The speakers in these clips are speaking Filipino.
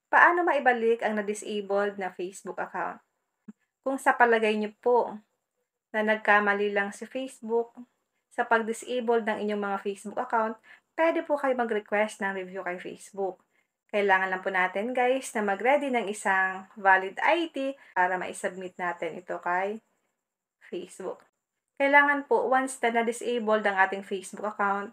Paano maibalik ang na-disabled na Facebook account? Kung sa palagay niyo po na nagkamali lang si Facebook sa pag-disable ng inyong mga Facebook account, pwede po kayo mag-request ng review kay Facebook. Kailangan lang po natin guys na mag-ready ng isang valid ID para ma-submit natin ito kay Facebook. Kailangan po once na na-disable ang ating Facebook account,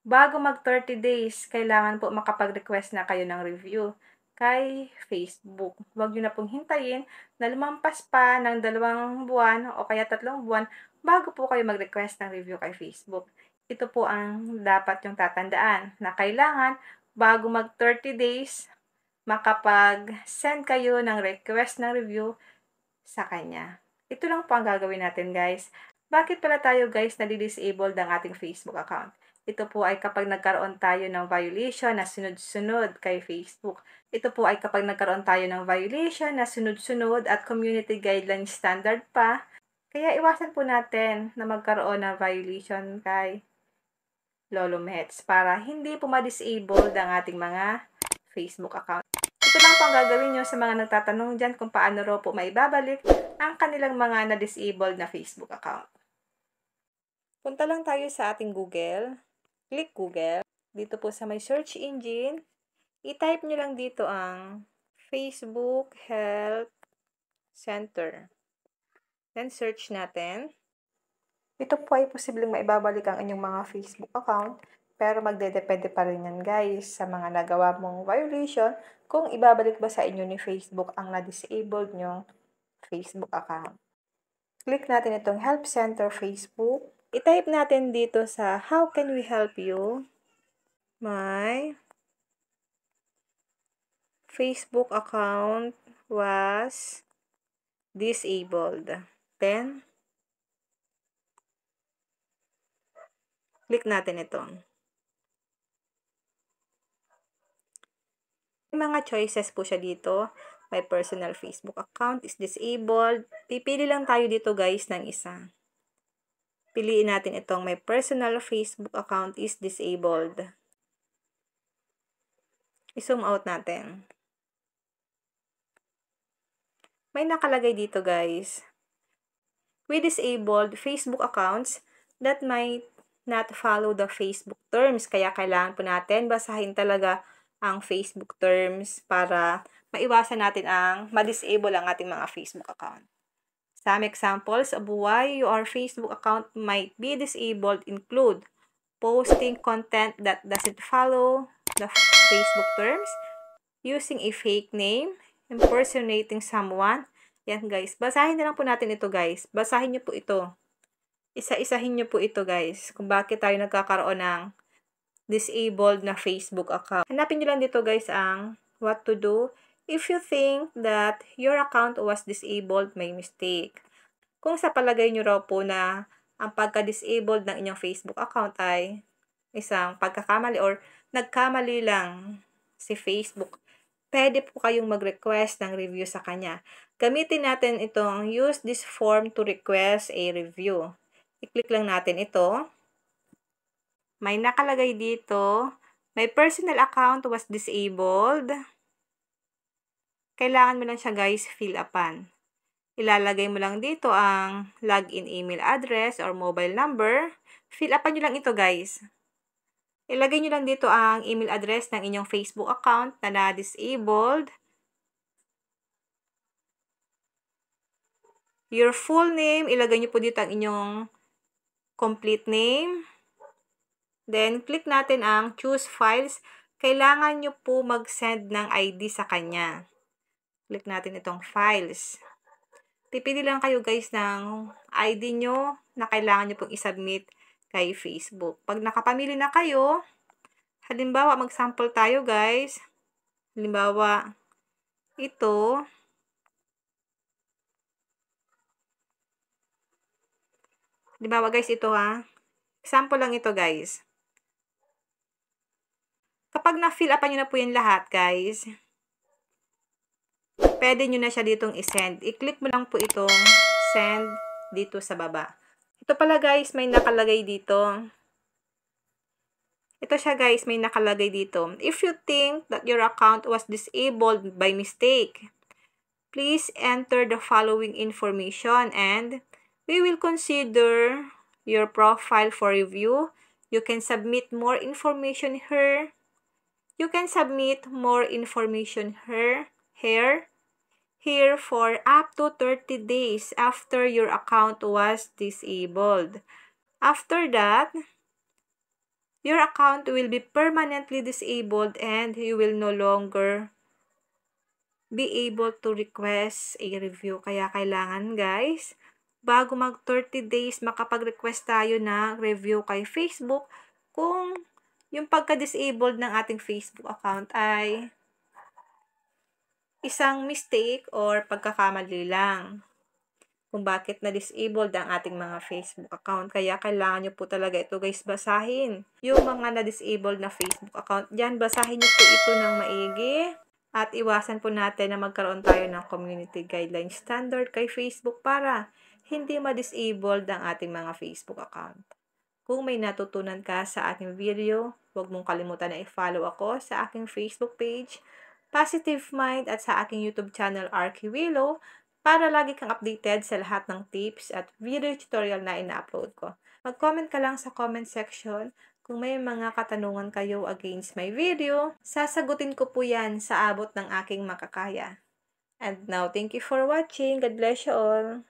bago mag 30 days, kailangan po makapag-request na kayo ng review kay Facebook. Huwag nyo na pong hintayin na lumampas pa ng 2 buwan o kaya 3 buwan bago po kayo mag-request ng review kay Facebook. Ito po ang dapat yung tatandaan na kailangan bago mag 30 days, makapag-send kayo ng request ng review sa kanya. Ito lang po ang gagawin natin guys. Bakit pala tayo guys nadi-disable ang ating Facebook account? Ito po ay kapag nagkaroon tayo ng violation na sunod-sunod kay Facebook. Ito po ay kapag nagkaroon tayo ng violation na sunod-sunod at community guideline standard pa. Kaya iwasan po natin na magkaroon ng violation kay Lolo Mets para hindi po ma-disable ang ating mga Facebook account. Ito lang po ang gagawin nyo sa mga nagtatanong dyan kung paano raw po maibabalik ang kanilang mga na-disabled na Facebook account. Punta lang tayo sa ating Google. Click Google. Dito po sa may search engine, i-type nyo lang dito ang Facebook Help Center. Then search natin. Ito po ay posibleng maibabalik ang inyong mga Facebook account, pero magdedepende pa rin yan guys sa mga nagawa mong violation kung ibabalik ba sa inyo ni Facebook ang na-disabled nyong Facebook account. Click natin itong Help Center Facebook. I-type natin dito sa How can we help you? My Facebook account was disabled. Then, click natin ito. May mga choices po siya dito. My personal Facebook account is disabled. Pipili lang tayo dito guys ng isa. Piliin natin itong my personal Facebook account is disabled. I-zoom out natin. May nakalagay dito guys. We disabled Facebook accounts that might not follow the Facebook terms. Kaya kailangan po natin basahin talaga ang Facebook terms para maiwasan natin ang ma-disable ang ating mga Facebook account. Some examples of why your Facebook account might be disabled include posting content that doesn't follow the Facebook terms, using a fake name, impersonating someone. Yan guys, basahin na lang po natin ito guys. Basahin nyo po ito. Isa-isahin nyo po ito guys, kung bakit tayo nagkakaroon ng disabled na Facebook account. Hanapin nyo lang dito guys ang what to do if you think that your account was disabled by mistake. Kung sa palagay nyo raw po na ang pagka-disabled ng inyong Facebook account ay isang pagkakamali or nagkamali lang si Facebook, pwede po kayong mag-request ng review sa kanya. Gamitin natin itong use this form to request a review. I-click lang natin ito. May nakalagay dito, my personal account was disabled. Kailangan mo lang siya guys fill upan. Ilalagay mo lang dito ang login email address or mobile number. Fill upan nyo lang ito guys. Ilagay nyo lang dito ang email address ng inyong Facebook account na na-disabled. Your full name, ilagay nyo po dito ang inyong complete name. Then, click natin ang choose files. Kailangan nyo po mag-send ng ID sa kanya. Click natin itong files. Pipili lang kayo guys ng ID nyo na kailangan nyo pong isubmit kay Facebook. Pag nakapamili na kayo, halimbawa mag-sample tayo guys. Halimbawa, ito. Halimbawa guys, ito ha. Example lang ito guys. Kapag na-fill upan nyo na po yan lahat guys, pwede nyo na siya ditong i-send. I-click mo lang po itong send dito sa baba. Ito pala guys, may nakalagay dito. Ito siya guys, may nakalagay dito. If you think that your account was disabled by mistake, please enter the following information and we will consider your profile for review. You can submit more information here. You can submit more information here for up to 30 days after your account was disabled. After that, your account will be permanently disabled and you will no longer be able to request a review. Kaya kailangan guys, bago mag 30 days, makapag-request tayo ng review kay Facebook kung yung pagka-disabled ng ating Facebook account ay isang mistake or pagkakamali lang. Kung bakit na-disabled ang ating mga Facebook account. Kaya kailangan nyo po talaga ito guys basahin. Yung mga na-disabled na Facebook account dyan, basahin nyo po ito ng maigi. At iwasan po natin na magkaroon tayo ng community guideline standard kay Facebook para hindi ma-disabled ang ating mga Facebook account. Kung may natutunan ka sa aking video, huwag mong kalimutan na i-follow ako sa aking Facebook page, Positive Mind, at sa aking YouTube channel, Arky Willow, para lagi kang updated sa lahat ng tips at video tutorial na ina-upload ko. Mag-comment ka lang sa comment section kung may mga katanungan kayo against my video. Sasagutin ko po yan sa abot ng aking makakaya. And now, thank you for watching. God bless you all.